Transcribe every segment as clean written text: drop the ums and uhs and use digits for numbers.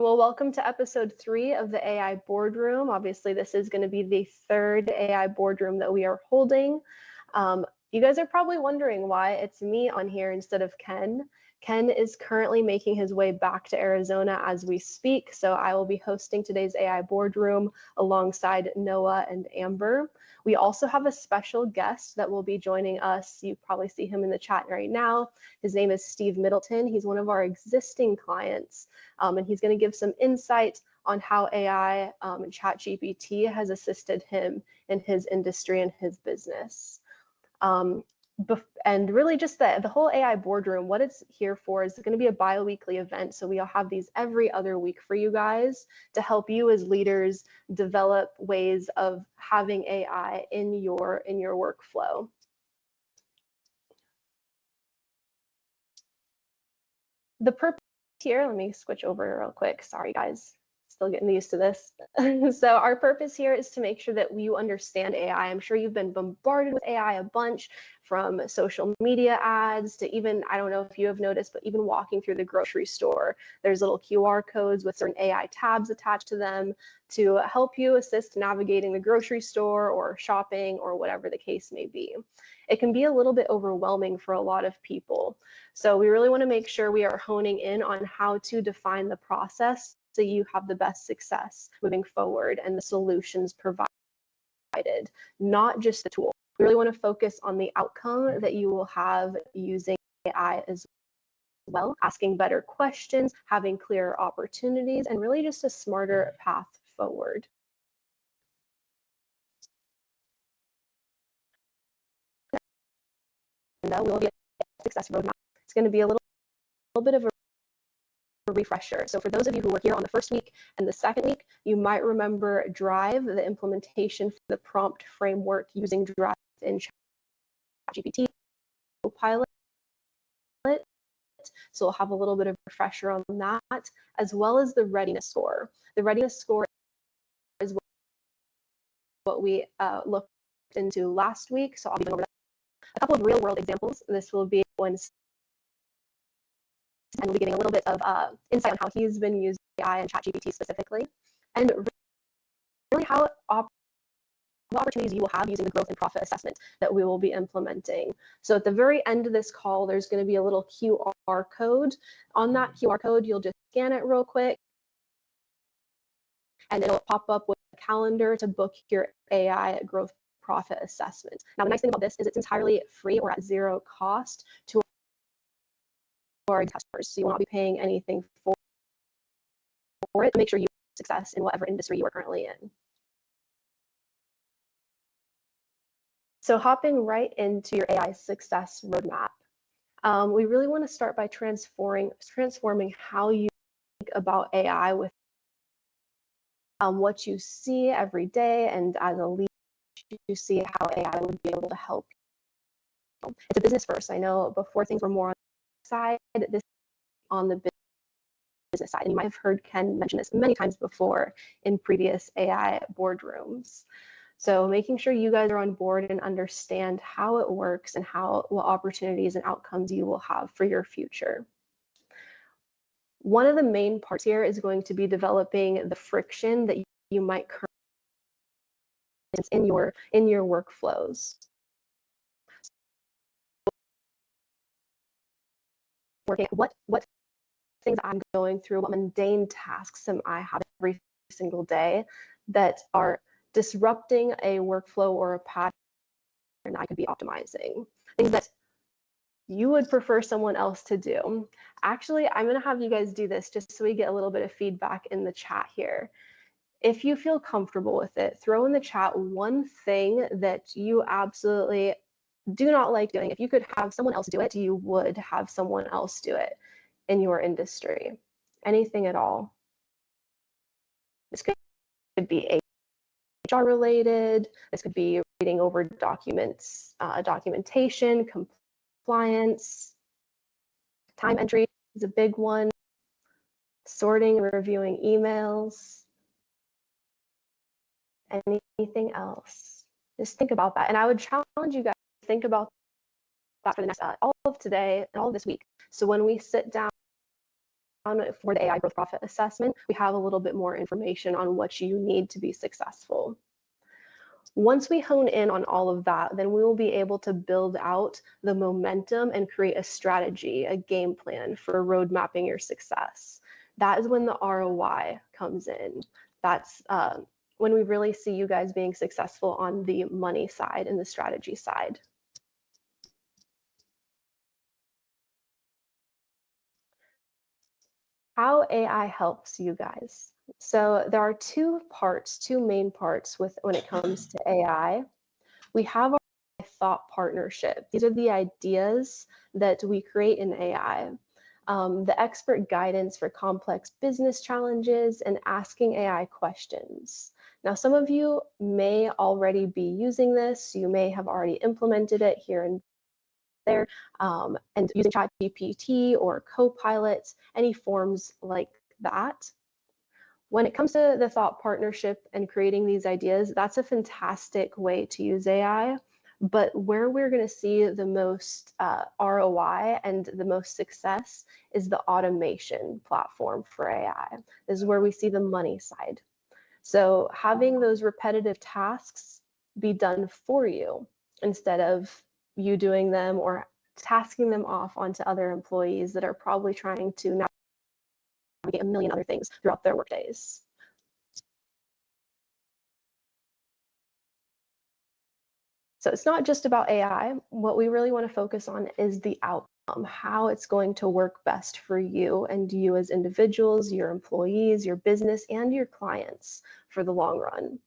Well, welcome to episode 3 of the AI Boardroom. Obviously, this is going to be the third AI Boardroom that we are holding. You guys are probably wondering why it's me on here instead of Ken. Ken is currently making his way back to Arizona as we speak, so I will be hosting today's AI Boardroom alongside Noah and Amber. We also have a special guest that will be joining us. You probably see him in the chat right now. His name is Steve Middleton. He's one of our existing clients, and he's going to give some insight on how AI and ChatGPT has assisted him in his industry and his business. And really just the whole AI Boardroom, what it's here for is going to be a bi-weekly event. So we'll have these every other week for you guys to help you as leaders develop ways of having AI in your workflow. The purpose here, let me switch over real quick. Sorry, guys. Still getting used to this. So our purpose here is to make sure that you understand AI. I'm sure you've been bombarded with AI a bunch, from social media ads to even, I don't know if you have noticed, but even walking through the grocery store, there's little QR codes with certain AI tabs attached to them to help you assist navigating the grocery store or shopping or whatever the case may be. It can be a little bit overwhelming for a lot of people. So we really want to make sure we are honing in on how to define the process so you have the best success moving forward and the solutions provided, not just the tool. We really want to focus on the outcome that you will have using AI as well, asking better questions, having clearer opportunities, and really just a smarter path forward. And we will be a success roadmap. It's going to be a little bit of a refresher. So for those of you who were here on the first week and the second week, you might remember Drive, the implementation for the prompt framework using Drive in ChatGPT Pilot. So we'll have a little bit of a refresher on that, as well as the readiness score. The readiness score is what we looked into last week. So I'll be going over a couple of real world examples. This will be one, and we'll be getting a little bit of insight on how he's been using AI and ChatGPT specifically, and really how what opportunities you will have using the growth and profit assessment that we will be implementing. So at the very end of this call, there's going to be a little QR code. On that QR code, you'll just scan it real quick, and it'll pop up with a calendar to book your AI growth profit assessment. Now, the nice thing about this is it's entirely free or at zero cost to our customers. So you will not be paying anything for it to make sure you have success in whatever industry you are currently in. So hopping right into your AI success roadmap, we really want to start by transforming how you think about AI with what you see every day, and as a leader, you see how AI would be able to help you. It's a business first. I know before things were more on the side, this is on the business side. And you might have heard Ken mention this many times before in previous AI boardrooms. So making sure you guys are on board and understand how it works and what opportunities and outcomes you will have for your future. One of the main parts here is going to be developing the friction that you might currently in your workflows. Working what things I'm going through, what mundane tasks am I having every single day that are disrupting a workflow or a pattern I could be optimizing. Things that you would prefer someone else to do. Actually, I'm going to have you guys do this just so we get a little bit of feedback in the chat here. If you feel comfortable with it, throw in the chat one thing that you absolutely do not like doing. If you could have someone else do it, you would have someone else do it in your industry. Anything at all. This could be HR related. This could be reading over documents, documentation, compliance, time entry is a big one, sorting and reviewing emails, anything else. Just think about that. And I would challenge you guys to think about that for the next all of today and all of this week. So when we sit down for the AI growth profit assessment, we have a little bit more information on what you need to be successful. Once we hone in on all of that, then we will be able to build out the momentum and create a strategy, a game plan for road mapping your success. That is when the ROI comes in. That's when we really see you guys being successful on the money side and the strategy side. How AI helps you guys. So there are two main parts when it comes to AI. We have our thought partnership. These are the ideas that we create in AI. The expert guidance for complex business challenges and asking AI questions. Now, some of you may already be using this. You may have already implemented it here and there, and using ChatGPT or Copilot, any forms like that. When it comes to the thought partnership and creating these ideas, that's a fantastic way to use AI. But where we're going to see the most ROI and the most success is the automation platform for AI. This is where we see the money side. So having those repetitive tasks be done for you instead of you doing them or tasking them off onto other employees that are probably trying to navigate a million other things throughout their workdays. So it's not just about AI. What we really want to focus on is the outcome, how it's going to work best for you and you as individuals, your employees, your business, and your clients for the long run.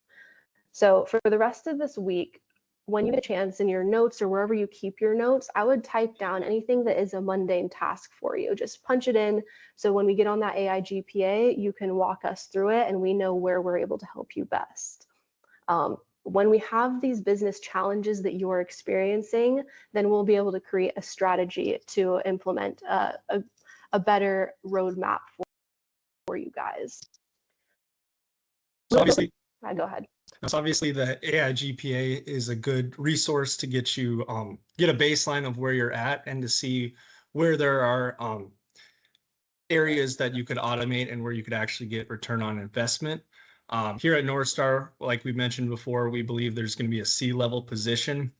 So for the rest of this week, when you get a chance in your notes or wherever you keep your notes, I would type down anything that is a mundane task for you. Just punch it in. So when we get on that AIGPA, you can walk us through it and we know where we're able to help you best. When we have these business challenges that you're experiencing, then we'll be able to create a strategy to implement a better roadmap for you guys. So obviously, go ahead. So obviously the AIGPA is a good resource to get you get a baseline of where you're at and to see where there are areas that you could automate and where you could actually get return on investment. Here at North Star, like we mentioned before, we believe there's going to be a C-level position,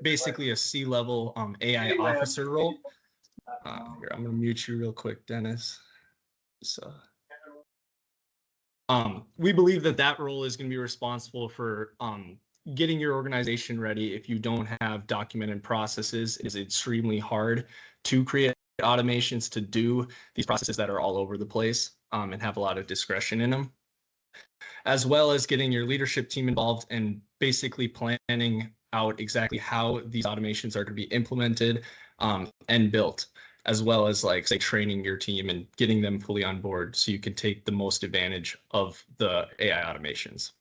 basically a C-level AI officer role. Here, I'm going to mute you real quick, Dennis. So. We believe that role is going to be responsible for getting your organization ready. If you don't have documented processes, it is extremely hard to create automations to do these processes that are all over the place and have a lot of discretion in them, as well as getting your leadership team involved and basically planning out exactly how these automations are to be implemented and built, as well as like say training your team and getting them fully on board so you can take the most advantage of the AI automations.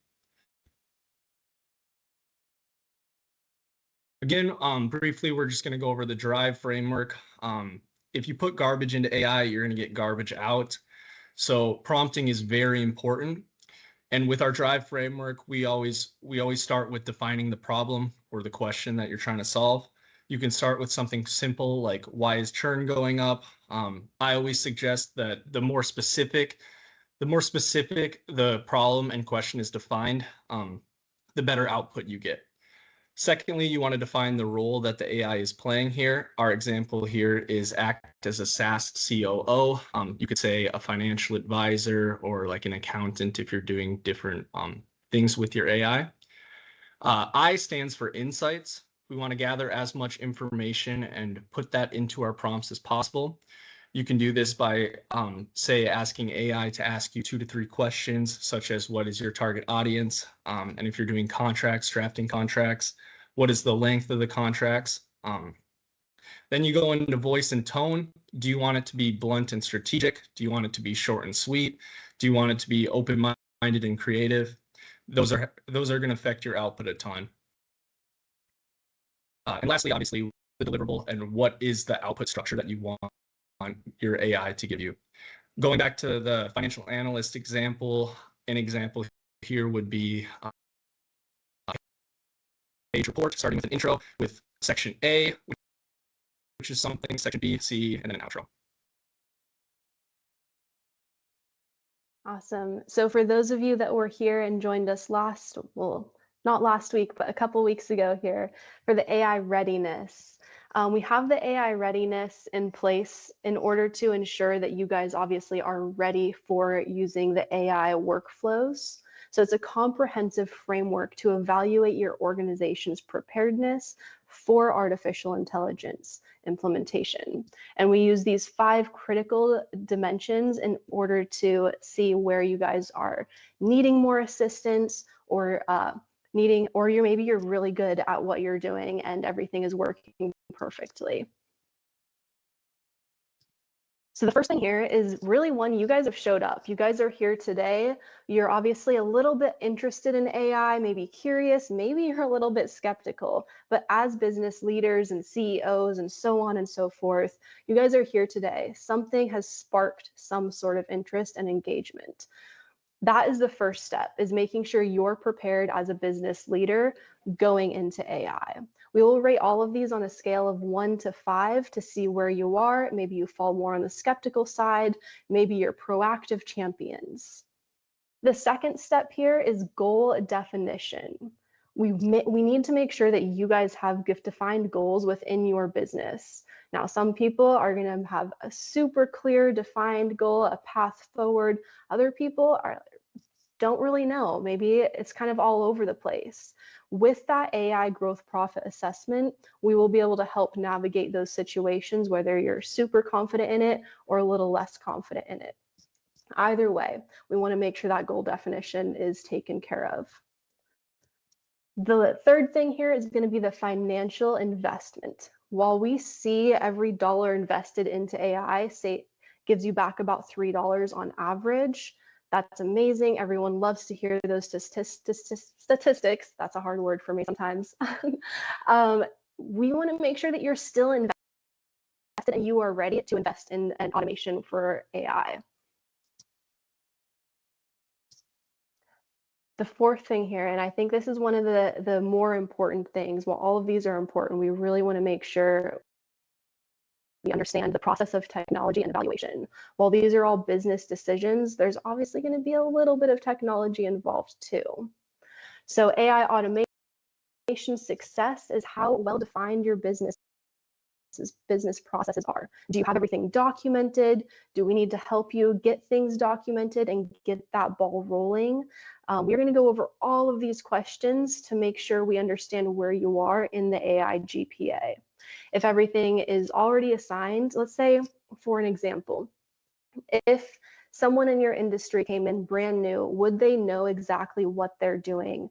Again, briefly, we're just going to go over the drive framework. If you put garbage into AI, you're going to get garbage out. So prompting is very important. And with our drive framework, we always start with defining the problem or the question that you're trying to solve. You can start with something simple like, why is churn going up? I always suggest that the more specific the problem and question is defined, the better output you get. Secondly, you want to define the role that the AI is playing here. Our example here is act as a SaaS COO. You could say a financial advisor or like an accountant if you're doing different things with your AI. I stands for insights. We want to gather as much information and put that into our prompts as possible. You can do this by, say, asking AI to ask you 2 to 3 questions, such as what is your target audience? And if you're doing contracts, drafting contracts, what is the length of the contracts? Then you go into voice and tone. Do you want it to be blunt and strategic? Do you want it to be short and sweet? Do you want it to be open-minded and creative? Those are going to affect your output a ton. And lastly, obviously, the deliverable and what is the output structure that you want your AI to give you. Going back to the financial analyst example, an example here would be a page report, starting with an intro with section A, which is something, section B, C, and then an outro. Awesome. So for those of you that were here and joined us well, not last week, but a couple weeks ago here for the AI readiness, we have the AI readiness in place in order to ensure that you guys obviously are ready for using the AI workflows. So it's a comprehensive framework to evaluate your organization's preparedness for artificial intelligence implementation. And we use these 5 critical dimensions in order to see where you guys are needing more assistance or maybe you're really good at what you're doing and everything is working perfectly. So the first thing here is really one, you guys have showed up. You guys are here today. You're obviously a little bit interested in AI, maybe curious, maybe you're a little bit skeptical, but as business leaders and CEOs and so on and so forth, you guys are here today. Something has sparked some sort of interest and engagement. That is the first step, is making sure you're prepared as a business leader going into AI. We will rate all of these on a scale of 1 to 5 to see where you are. Maybe you fall more on the skeptical side, maybe you're proactive champions. The second step here is goal definition. We need to make sure that you guys have defined goals within your business. Now, some people are going to have a super clear defined goal, a path forward. Other people don't really know. Maybe it's kind of all over the place. With that AI growth profit assessment, we will be able to help navigate those situations, whether you're super confident in it or a little less confident in it. Either way, we want to make sure that goal definition is taken care of. The third thing here is going to be the financial investment. While we see every dollar invested into AI gives you back about $3 on average, that's amazing. Everyone loves to hear those statistics. That's a hard word for me sometimes. We want to make sure that you're still invested and you are ready to invest in an automation for AI. The fourth thing here, and I think this is one of the more important things, while all of these are important, we really want to make sure we understand the process of technology and evaluation. While these are all business decisions, there's obviously going to be a little bit of technology involved too. So AI automation success is how well-defined your business processes are. Do you have everything documented? Do we need to help you get things documented and get that ball rolling? We're going to go over all of these questions to make sure we understand where you are in the AIGPA. If everything is already assigned, let's say, for an example, if someone in your industry came in brand new, would they know exactly what they're doing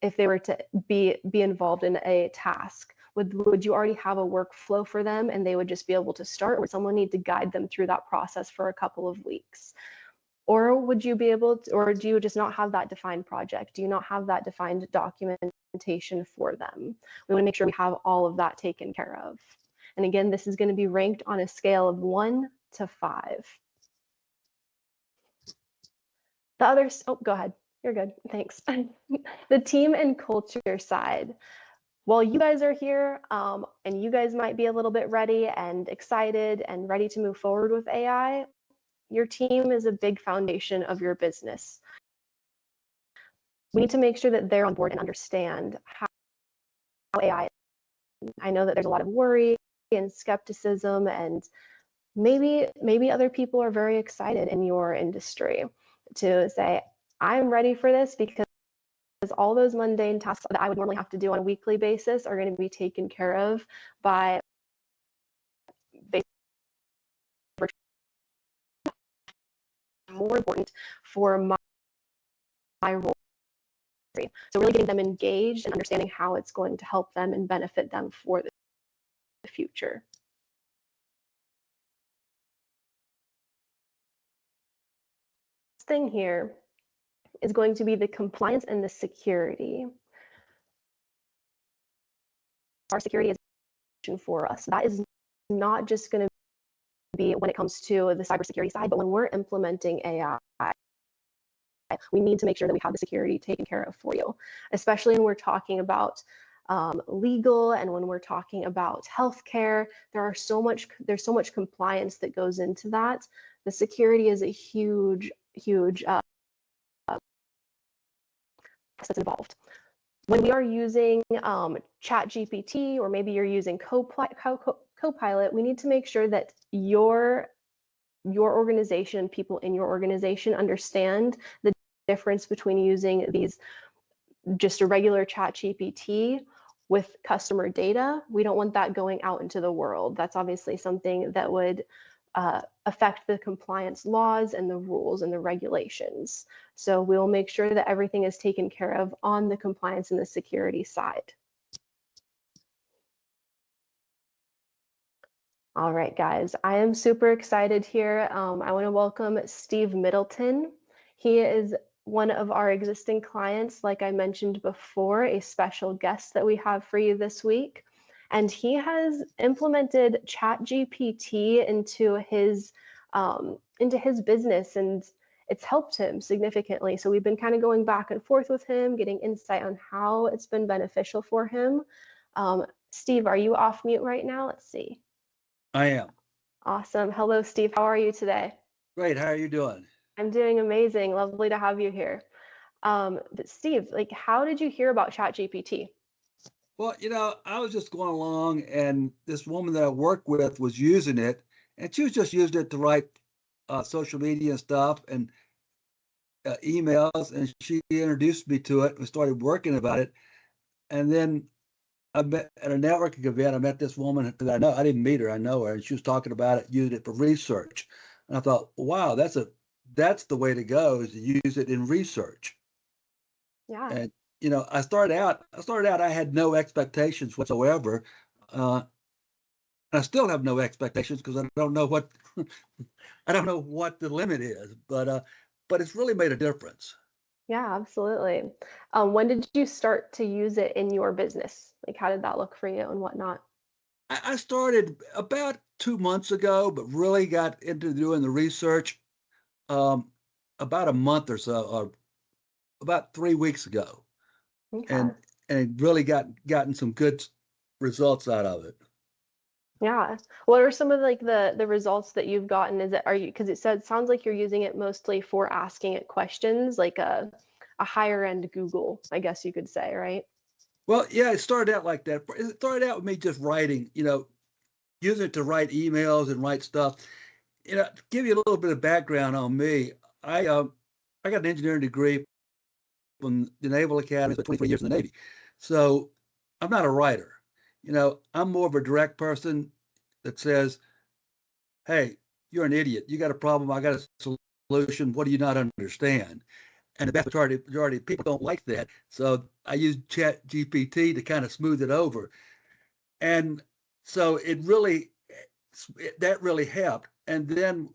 if they were to be involved in a task? Would you already have a workflow for them and they would just be able to start, or would someone need to guide them through that process for a couple of weeks? Or would you be able to, or do you just not have that defined project? Do you not have that defined documentation for them? We want to make sure we have all of that taken care of. And again, this is going to be ranked on a scale of 1 to 5. The others, oh, go ahead. You're good. Thanks. The team and culture side. While you guys are here and you guys might be a little bit ready and excited and ready to move forward with AI, your team is a big foundation of your business. We need to make sure that they're on board and understand how AI is. I know that there's a lot of worry and skepticism, and maybe other people are very excited in your industry to say, I'm ready for this because all those mundane tasks that I would normally have to do on a weekly basis are going to be taken care of by more important for my role. So really getting them engaged and understanding how it's going to help them and benefit them for the future. This thing here is going to be the compliance and the security. Our security is for us. That is not just going to be when it comes to the cybersecurity side, but when we're implementing AI, we need to make sure that we have the security taken care of for you, especially when we're talking about legal and when we're talking about healthcare. There's so much compliance that goes into that. The security is a huge huge process involved. When we are using ChatGPT, or maybe you're using Copilot, we need to make sure that your organization, people in your organization, understand the difference between using these just a regular ChatGPT with customer data. We don't want that going out into the world. That's obviously something that would affect the compliance laws and the rules and the regulations. So we'll make sure that everything is taken care of on the compliance and the security side. All right, guys, I am super excited here. I want to welcome Steve Middleton. He is one of our existing clients, like I mentioned before, a special guest that we have for you this week. And he has implemented ChatGPT into his business, and it's helped him significantly. So we've been kind of going back and forth with him, getting insight on how it's been beneficial for him. Steve, are you off mute right now? Let's see. I am. Awesome. Hello, Steve. How are you today? Great. How are you doing? I'm doing amazing. Lovely to have you here. But Steve, like, how did you hear about ChatGPT? Well, I was just going along, and this woman that I work with was using it, and she was just using it to write social media and stuff and emails, and she introduced me to it. We started working about it, and then I met at a networking event. I met this woman that I know. I didn't meet her. I know her, and she was talking about it, using it for research. And I thought, wow, that's the way to go, is to use it in research. Yeah. And I started out. I had no expectations whatsoever. I still have no expectations because I don't know what the limit is. But it's really made a difference. Yeah, absolutely. When did you start to use it in your business? Like, how did that look for you and whatnot? I started about 2 months ago, but really got into doing the research about a month or so, or about 3 weeks ago, Okay. and really gotten some good results out of it. Yeah. What are some of like the results that you've gotten? Because it sounds like you're using it mostly for asking it questions, like a higher end Google, I guess you could say, right? Well, yeah, it started out like that. It started out with me just writing, using it to write emails and write stuff. To give you a little bit of background on me, I got an engineering degree from the Naval Academy, for 23 years in the Navy. So I'm not a writer. I'm more of a direct person that says, hey, you're an idiot. You got a problem. I got a solution. What do you not understand? And the vast majority of people don't like that. So I use ChatGPT to kind of smooth it over. And so that really helped. And then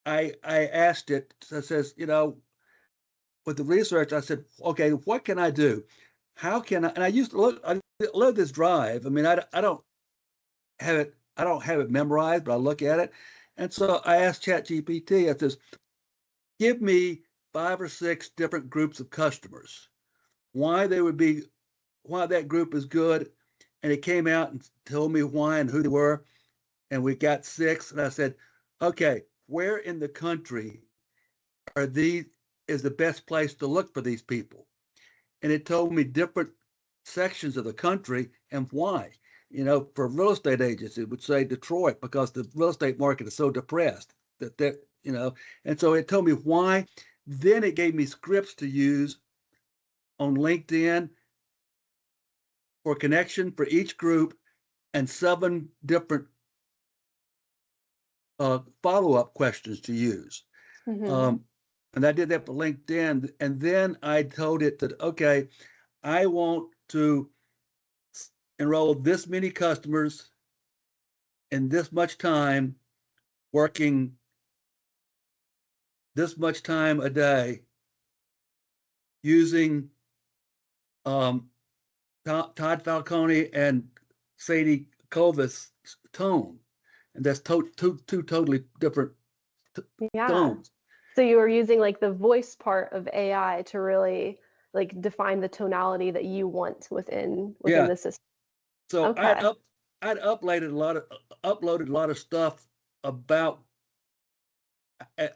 I asked it, I says, with the research, I said, okay, what can I do? How can I, and I load this drive. I mean, I don't have it memorized, but I look at it. And so I asked ChatGPT, I says, give me 5 or 6 different groups of customers, why that group is good. And it came out and told me why and who they were. And we got 6. And I said, okay, where in the country is the best place to look for these people? And it told me different sections of the country and why. For real estate agents, it would say Detroit, because the real estate market is so depressed and so it told me why. Then it gave me scripts to use on LinkedIn for connection for each group, and 7 different follow-up questions to use. Mm-hmm. And I did that for LinkedIn. And then I told it that, okay, I want to enroll this many customers in this much time, working this much time a day, using Todd Falcone and Sadie Kova's tone. And that's two totally different Yeah. tones. So you were using like the voice part of AI to really like define the tonality that you want within Yeah. the system. So Okay. I'd uploaded a lot of stuff about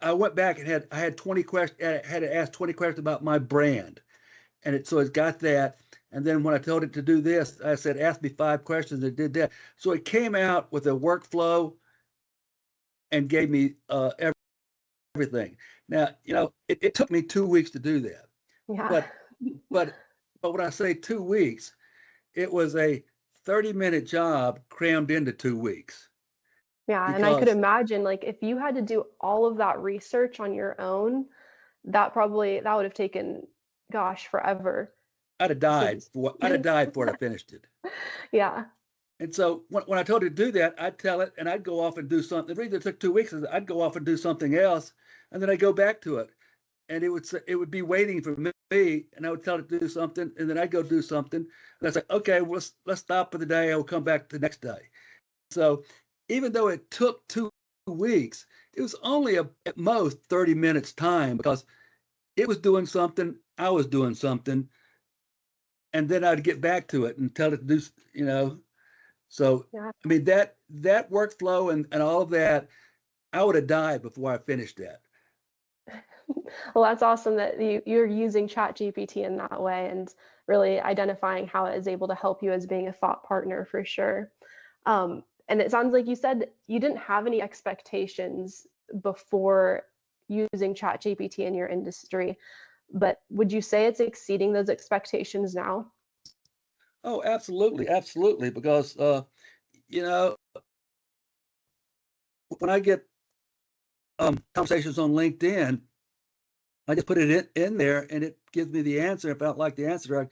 I went back and I had 20 questions. I had to ask 20 questions about my brand, and so it got that. And then when I told it to do this, I said, "Ask me 5 questions." It did that. So it came out with a workflow and gave me everything. Now, it took me 2 weeks to do that, Yeah. but but when I say 2 weeks, it was a 30-minute job crammed into 2 weeks Yeah, and I could because imagine like if you had to do all of that research on your own, that would have taken, gosh, forever. Since I'd have died before I finished it. yeah. And so when I told it to do that, I'd tell it and I'd go off and do something. The reason it took 2 weeks is I'd go off and do something else, and then I'd go back to it, and it would be waiting for me, and I would tell it to do something, and then I'd go do something, and I'd say, okay, well, let's stop for the day. I'll come back the next day. So even though it took 2 weeks, it was only at most 30 minutes time because it was doing something, I was doing something, and then I'd get back to it and tell it to do. So Yeah. I mean that workflow and all of that, I would have died before I finished that. Well, that's awesome that you're using ChatGPT in that way and really identifying how it is able to help you as being a thought partner for sure. And it sounds like you said you didn't have any expectations before using ChatGPT in your industry, but would you say it's exceeding those expectations now? Oh, absolutely, absolutely. Because you know, when I get conversations on LinkedIn, I just put it in there and it gives me the answer. If I don't like the answer,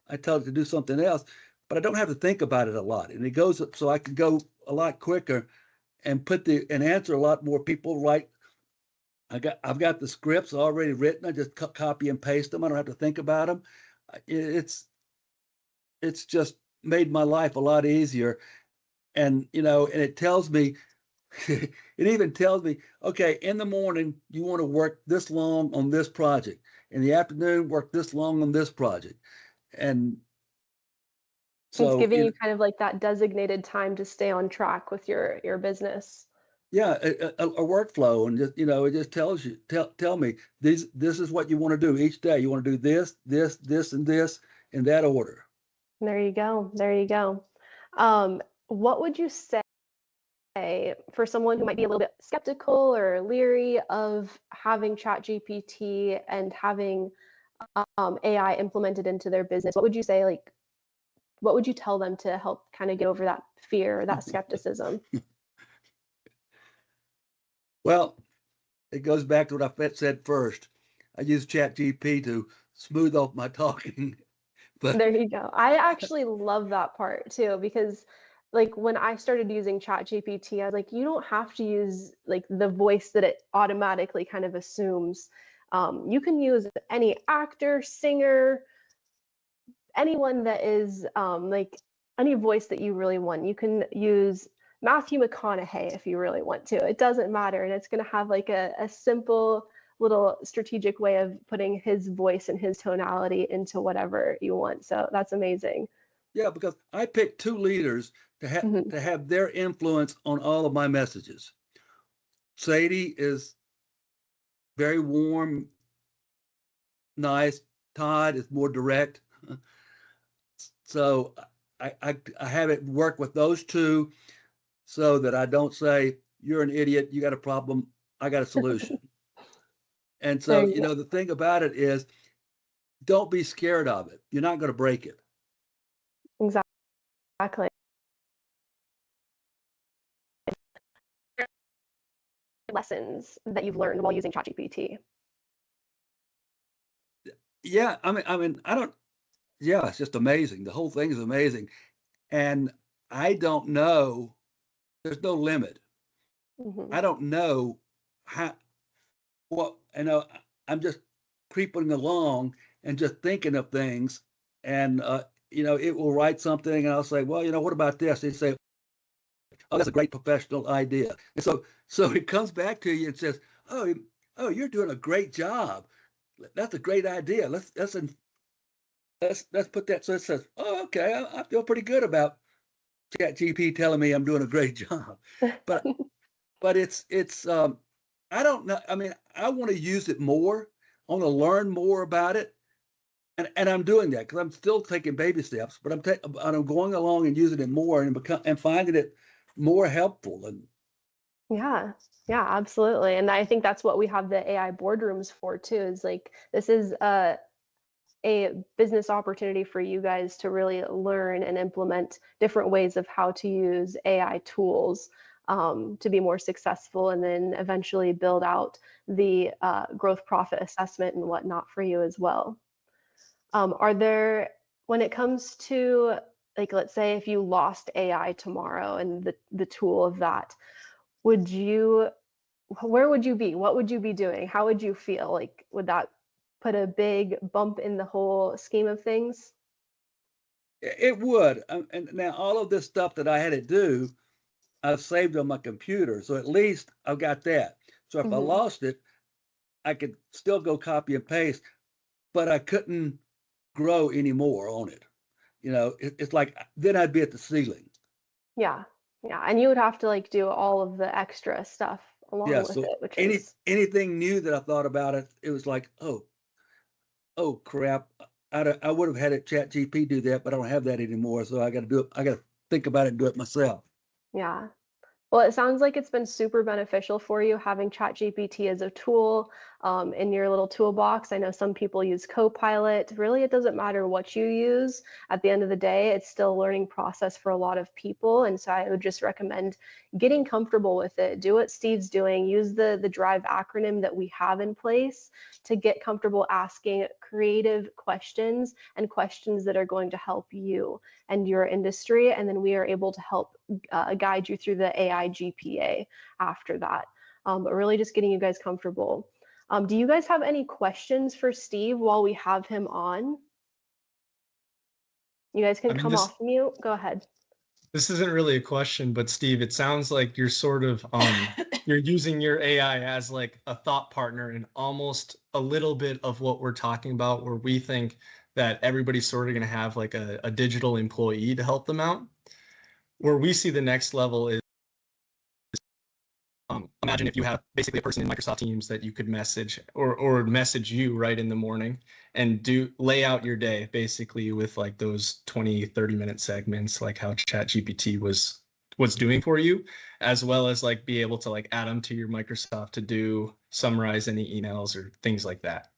I tell it to do something else. But I don't have to think about it a lot. And it goes so I can go a lot quicker and and answer a lot more people write. I've got the scripts already written. I just copy and paste them. I don't have to think about them. It's just made my life a lot easier. And and it tells me, it even tells me, okay, in the morning you want to work this long on this project. In the afternoon, work this long on this project. And It's so giving you kind of like that designated time to stay on track with your business. yeah, a workflow, and just it just tells you tell me this is what you want to do each day. You want to do this, and this in that order. There you go. There you go. What would you say for someone who might be a little bit skeptical or leery of having ChatGPT and having AI implemented into their business? What would you say, like, what would you tell them to help kind of get over that fear, or that skepticism? Well, it goes back to what I said first. I use ChatGPT to smooth off my talking, but There you go. I actually love that part too, because like when I started using ChatGPT, I was like, you don't have to use like the voice that it automatically kind of assumes. You can use any actor, singer, anyone that is like any voice that you really want. You can use Matthew McConaughey if you really want to. It doesn't matter. And it's going to have like a simple little strategic way of putting his voice and his tonality into whatever you want. So that's amazing. yeah, because I picked two leaders Mhm. to have their influence on all of my messages. Sadie is very warm, nice. Todd is more direct. So I have it work with those two so that I don't say, you're an idiot, you got a problem, I got a solution. And There so, you go. the thing about it is, don't be scared of it. You're not going to break it. Exactly. Lessons that you've learned while using ChatGPT. Yeah, I don't. Yeah, it's just amazing. The whole thing is amazing, and I don't know. There's no limit. Hmm. I don't know how. Well, I'm just creeping along and just thinking of things, and it will write something, and I'll say, well, what about this? They say, oh, that's a great professional idea. And so it comes back to you and says, oh, you're doing a great job. That's a great idea. Let's put that. So it says, oh, okay, I feel pretty good about ChatGPT telling me I'm doing a great job. But but it's I don't know. I mean, I want to use it more. I want to learn more about it. And I'm doing that because I'm still taking baby steps, but I'm going along and using it more and finding it more helpful. And Yeah, yeah, absolutely. And I think that's what we have the AI boardrooms for too, is like this is a business opportunity for you guys to really learn and implement different ways of how to use AI tools to be more successful, and then eventually build out the growth profit assessment and whatnot for you as well. Are there, when it comes to, like, let's say if you lost AI tomorrow and the tool of that, would you, where would you be? What would you be doing? How would you feel? Like, would that put a big bump in the whole scheme of things? it would. And now all of this stuff that I had to do, I've saved on my computer. So at least I've got that. So if I Hmm. lost it, I could still go copy and paste, but I couldn't grow anymore on it. It's like then I'd be at the ceiling. Yeah, yeah, and you would have to like do all of the extra stuff Yeah. along with So it, which is, anything new that I thought about it, it was like, oh crap. I would have had it ChatGPT do that, but I don't have that anymore. So I got to do it. I got to think about it and do it myself. yeah. Well, it sounds like it's been super beneficial for you having ChatGPT as a tool in your little toolbox. I know some people use Copilot. Really, it doesn't matter what you use. At the end of the day, it's still a learning process for a lot of people. And so I would just recommend getting comfortable with it. Do what Steve's doing. Use the DRIVE acronym that we have in place to get comfortable asking creative questions, and questions that are going to help you and your industry. And then we are able to help guide you through the AIGPA after that. But really just getting you guys comfortable. Do you guys have any questions for Steve while we have him on? You guys I can mean, come this off mute. Go ahead. this isn't really a question, but Steve, it sounds like you're sort of you're using your AI as like a thought partner in almost a little bit of what we're talking about, where we think that everybody's sort of going to have like a digital employee to help them out. Where we see the next level is imagine if you have basically a person in Microsoft Teams that you could message or message you right in the morning and lay out your day basically with like those 20-30 minute segments, like how ChatGPT was doing for you, as well as like be able to like add them to your Microsoft to do summarize any emails or things like that.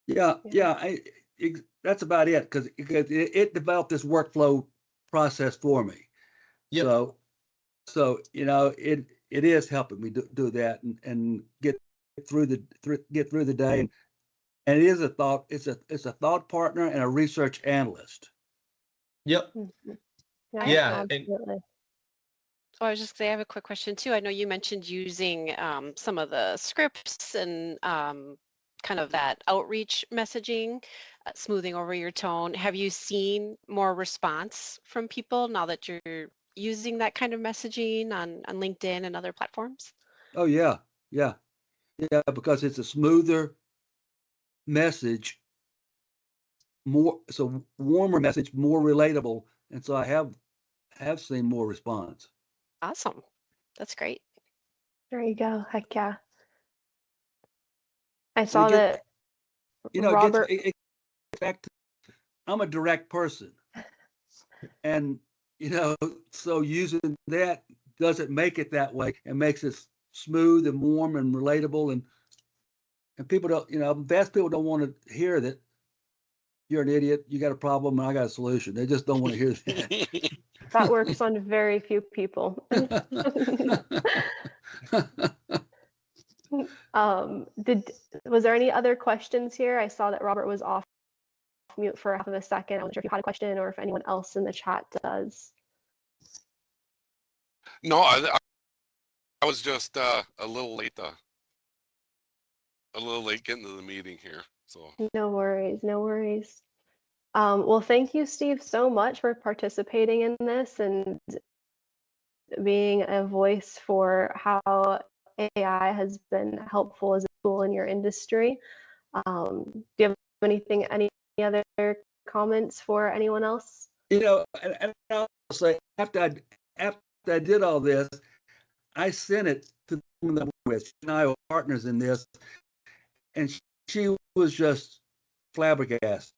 Yeah, Yeah. that's about it because it developed this workflow process for me. Yep. So it is helping me do that and get through the day. And it is it's a thought partner and a research analyst. Yep. Mhm. Yeah, Yeah. And absolutely. So I was just gonna say, I have a quick question too. I know you mentioned using some of the scripts and kind of that outreach messaging, smoothing over your tone. Have you seen more response from people now that you're using that kind of messaging on LinkedIn and other platforms? Oh yeah, yeah, yeah, because it's a smoother message, warmer message, more relatable, and so I have seen more response. Awesome. That's great. There you go. Heck yeah. I And it saw get that it gets Robert. it back to I'm a direct person, and so using that doesn't make it that way and makes it smooth and warm and relatable, and people don't vast people don't want to hear that you're an idiot, you got a problem, and I got a solution. They just don't want to hear that. That works on very few people. Was there any other questions here? I saw that Robert was off mute for half of a second. I wasn't sure if you had a question or if anyone else in the chat does. No, I was just a little late getting to the meeting here. So No worries, no worries. Well, thank you, Steve, so much for participating in this and being a voice for how AI has been helpful as a tool in your industry. Do you have any other comments for anyone else? And I'll say after I did all this, I sent it to woman that I'm with, she and I were partners in this, and she was just flabbergasted.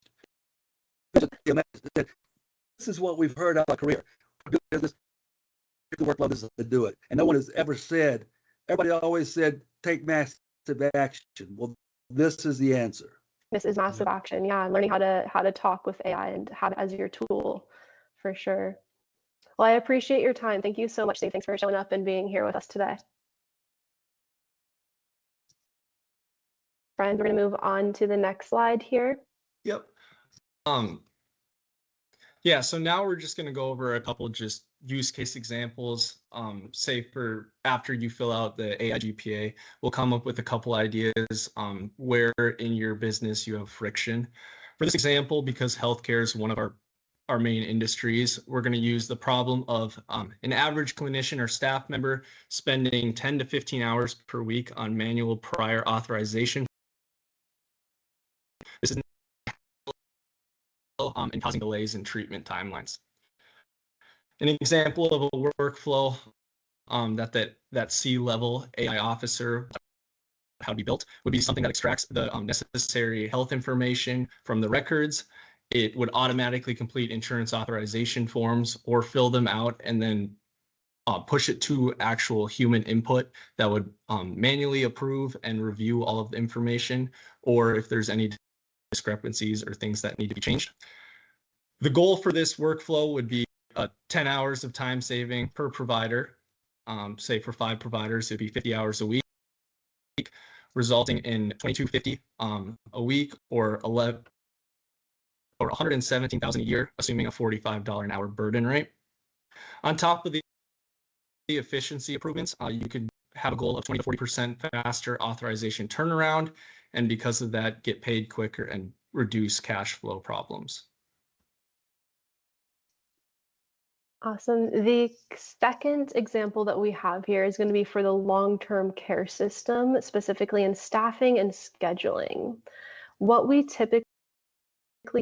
This is what we've heard out of our career. Do business, the workload is to do it. And no one has ever said, everybody always said, take massive action. Well, this is the answer. This is massive action. Yeah, learning how to talk with AI and have it as your tool, for sure. Well, I appreciate your time. Thank you so much, Dave. Thanks for showing up and being here with us today. Friends, we're going to move on to the next slide here. Yep. Yeah, so now we're just going to go over a couple just use case examples. Say for after you fill out the AIGPA, we'll come up with a couple ideas where in your business you have friction. For this example, because healthcare is one of our main industries, we're going to use the problem of an average clinician or staff member spending 10 to 15 hours per week on manual prior authorization. This is and causing delays in treatment timelines. An example of a workflow that C-level AI officer how to be built would be something that extracts the necessary health information from the records. It would automatically complete insurance authorization forms or fill them out and then push it to actual human input that would manually approve and review all of the information, or if there's any discrepancies or things that need to be changed. The goal for this workflow would be 10 hours of time saving per provider. Say for 5 providers, it'd be 50 hours a week, resulting in $22.50 a week or $117,000 a year, assuming a $45 an hour burden rate. On top of the efficiency improvements, you could have a goal of 20 to 40% faster authorization turnaround, and because of that, get paid quicker and reduce cash flow problems. Awesome. The second example that we have here is going to be for the long-term care system, specifically in staffing and scheduling. What we typically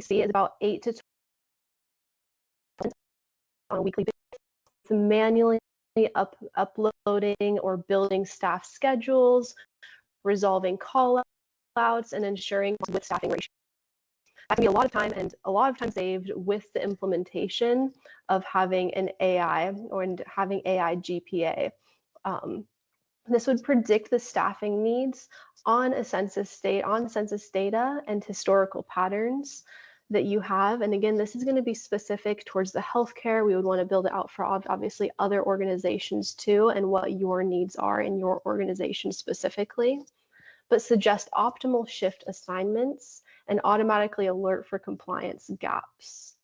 see is about 8 to 12 on a weekly basis, manually uploading or building staff schedules, resolving call-outs, and ensuring with staffing ratios. That can be a lot of time and a lot of time saved with the implementation of having an AI or having AIGPA. This would predict the staffing needs on census data and historical patterns that you have. And again, this is going to be specific towards the healthcare. We would want to build it out for obviously other organizations too, and what your needs are in your organization specifically, but suggest optimal shift assignments and automatically alert for compliance gaps.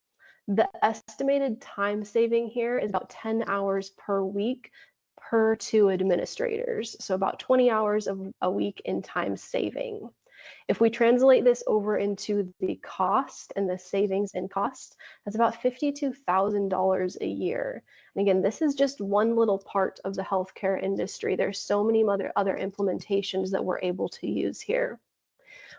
The estimated time saving here is about 10 hours per week per 2 administrators, so about 20 hours a week in time saving. If we translate this over into the cost and the savings in cost, that's about $52,000 a year. And again, this is just one little part of the healthcare industry. There's so many other implementations that we're able to use here.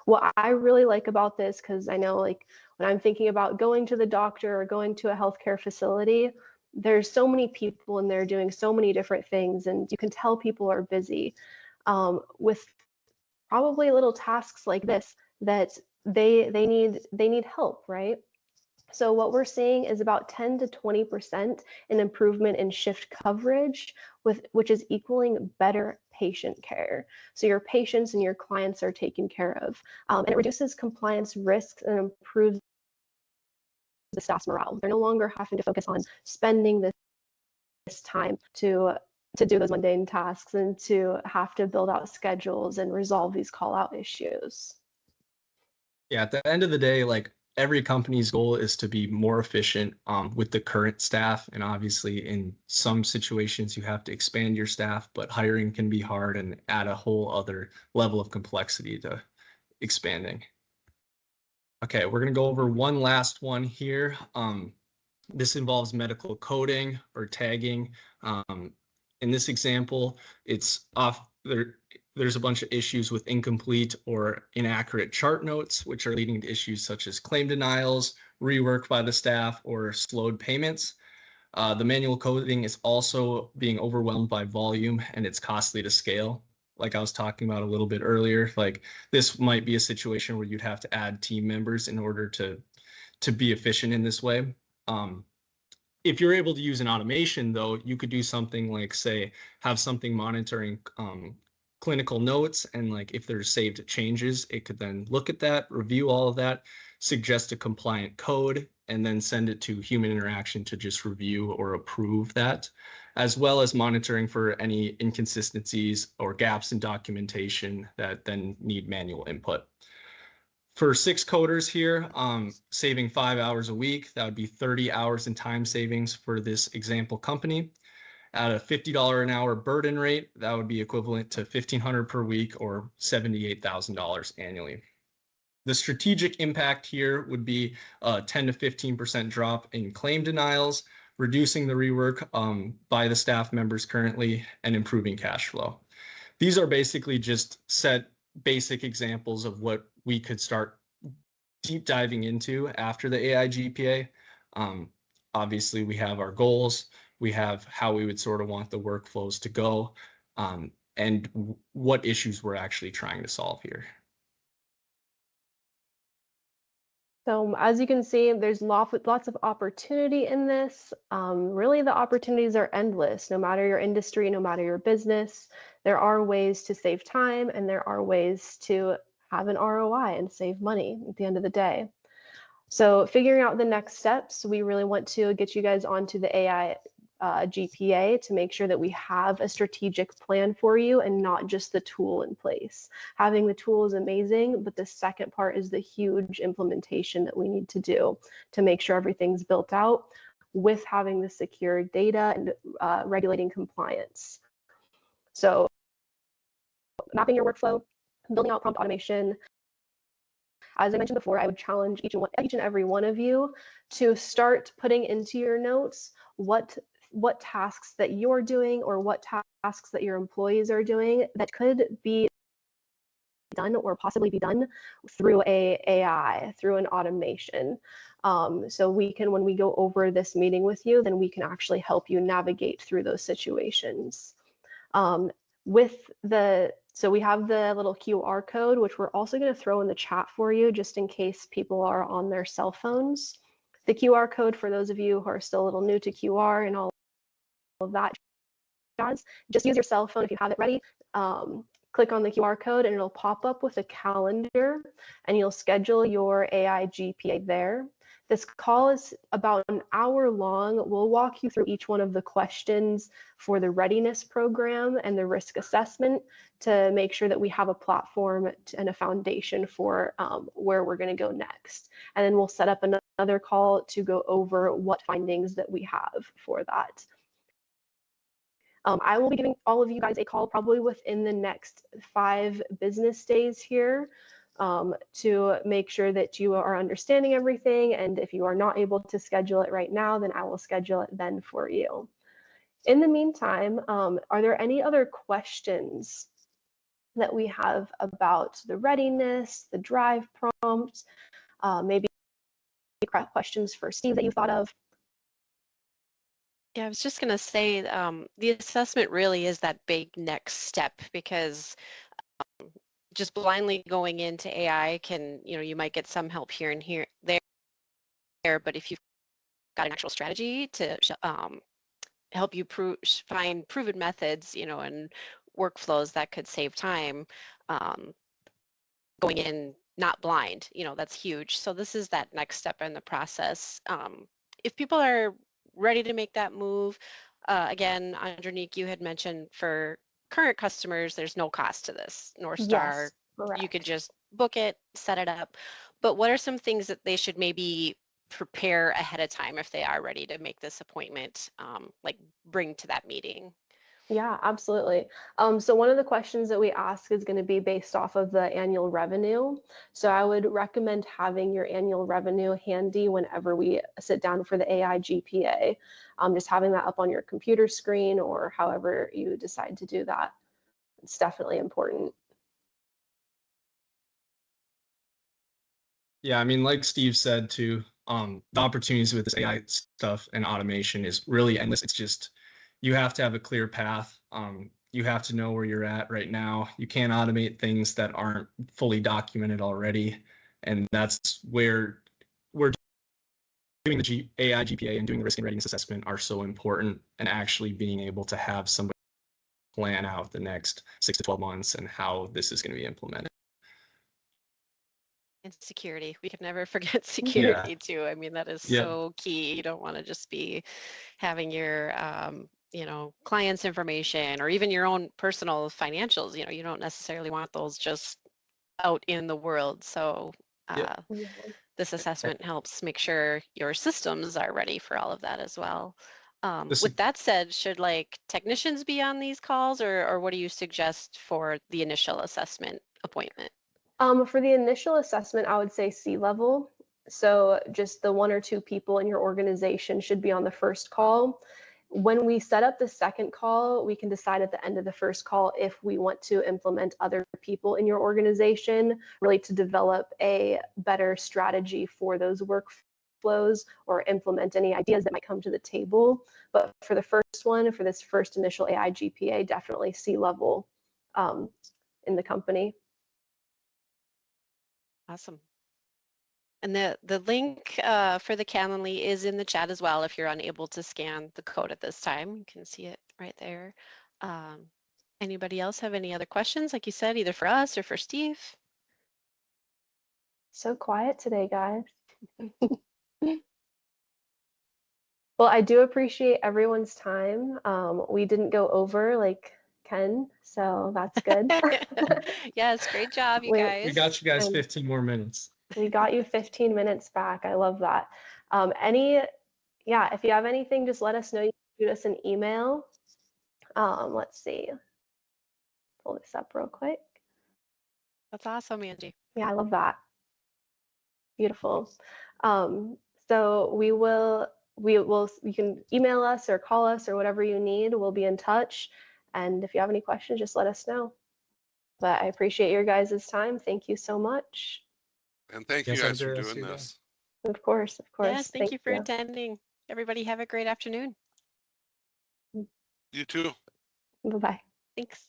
What I really like about this, because I know like when I'm thinking about going to the doctor or going to a healthcare facility, there's so many people in there doing so many different things, and you can tell people are busy with probably little tasks like this that they need help, right? So what we're seeing is about 10 to 20% in improvement in shift coverage, which is equaling better patient care. So your patients and your clients are taken care of. And it reduces compliance risks and improves the staff's morale. They're no longer having to focus on spending this time to do those mundane tasks and to have to build out schedules and resolve these call-out issues. Yeah, at the end of the day, like every company's goal is to be more efficient with the current staff. And obviously in some situations you have to expand your staff, but hiring can be hard and add a whole other level of complexity to expanding. Okay, we're gonna go over one last one here. This involves medical coding or tagging. In this example, it's there's a bunch of issues with incomplete or inaccurate chart notes, which are leading to issues such as claim denials, rework by the staff, or slowed payments. The manual coding is also being overwhelmed by volume, and it's costly to scale. Like I was talking about a little bit earlier, like this might be a situation where you'd have to add team members in order to be efficient in this way. If you're able to use an automation, though, you could do something like, say, have something monitoring clinical notes, and like if there's saved changes, it could then look at that, review all of that, suggest a compliant code, and then send it to human interaction to just review or approve that, as well as monitoring for any inconsistencies or gaps in documentation that then need manual input. For 6 coders here, saving 5 hours a week, that would be 30 hours in time savings for this example company. At a $50 an hour burden rate, that would be equivalent to $1,500 per week or $78,000 annually. The strategic impact here would be a 10 to 15% drop in claim denials, reducing the rework by the staff members currently, and improving cash flow. These are basically just set basic examples of what we could start deep diving into after the AIGPA. Obviously, we have our goals, we have how we would sort of want the workflows to go, and what issues we're actually trying to solve here. So as you can see, there's lots of opportunity in this. Really, the opportunities are endless. No matter your industry, no matter your business, there are ways to save time, and there are ways to have an ROI and save money at the end of the day. So figuring out the next steps, we really want to get you guys onto the AI GPA to make sure that we have a strategic plan for you and not just the tool in place. Having the tool is amazing, but the second part is the huge implementation that we need to do to make sure everything's built out with having the secure data and regulating compliance. So mapping your workflow, building out prompt automation. As I mentioned before, I would challenge each and every one of you to start putting into your notes what tasks that you're doing or what tasks that your employees are doing that could be done or possibly be done through AI, through an automation. So we can, when we go over this meeting with you, then we can actually help you navigate through those situations. So we have the little QR code, which we're also going to throw in the chat for you, just in case people are on their cell phones. The QR code, for those of you who are still a little new to QR and all of that jazz, just use your cell phone if you have it ready. Click on the QR code and it'll pop up with a calendar, and you'll schedule your AIGPA there. This call is about an hour long. We'll walk you through each one of the questions for the readiness program and the risk assessment to make sure that we have a platform and a foundation for where we're going to go next. And then we'll set up another call to go over what findings that we have for that. I will be giving all of you guys a call probably within the next 5 business days here to make sure that you are understanding everything. And if you are not able to schedule it right now, then I will schedule it then for you. In the meantime, are there any other questions that we have about the readiness, the drive prompt, maybe questions for Steve that you thought of? Yeah, I was just going to say the assessment really is that big next step, because just blindly going into AI can, you might get some help here and there, but if you've got an actual strategy to help you find proven methods, and workflows that could save time, going in not blind, that's huge. So this is that next step in the process. If people are ready to make that move, again, Andronique, you had mentioned for current customers, there's no cost to this. North Star, yes, you could just book it, set it up. But what are some things that they should maybe prepare ahead of time if they are ready to make this appointment, like bring to that meeting? Yeah, absolutely. So one of the questions that we ask is going to be based off of the annual revenue. So I would recommend having your annual revenue handy whenever we sit down for the AIGPA. Just having that up on your computer screen or however you decide to do that. It's definitely important. Yeah, I mean, like Steve said too, The opportunities with this AI stuff and automation is really endless. It's just, you have to have a clear path. You have to know where you're at right now. You can't automate things that aren't fully documented already. And that's where we're doing the AIGPA and doing the risk and readiness assessment are so important, and actually being able to have somebody plan out the next 6 to 12 months and how this is going to be implemented. And security. We can never forget security too. I mean, that is so key. You don't want to just be having your clients' information or even your own personal financials. You don't necessarily want those just out in the world. So this assessment helps make sure your systems are ready for all of that as well. With that said, should technicians be on these calls, or what do you suggest for the initial assessment appointment? For the initial assessment, I would say C-level. So just the 1 or 2 people in your organization should be on the first call. When we set up the second call, we can decide at the end of the first call if we want to implement other people in your organization, really to develop a better strategy for those workflows or implement any ideas that might come to the table. But for the first one, for this first initial AIGPA, definitely C-level in the company. Awesome. And the link for the Calendly is in the chat as well. If you're unable to scan the code at this time, you can see it right there. Anybody else have any other questions, like you said, either for us or for Steve? So quiet today, guys. Well, I do appreciate everyone's time. We didn't go over like Ken, so that's good. Yes, great job, you guys. We got you guys 15 more minutes. We got you 15 minutes back. I love that. If you have anything, just let us know. You can shoot us an email. Let's see. Pull this up real quick. That's awesome, Angie. Yeah, I love that. Beautiful. So you can email us or call us or whatever you need. We'll be in touch. And if you have any questions, just let us know. But I appreciate your guys' time. Thank you so much. And thank you guys for doing this. Of course, of course. Yes, thank you for attending. Everybody have a great afternoon. You too. Bye-bye. Thanks.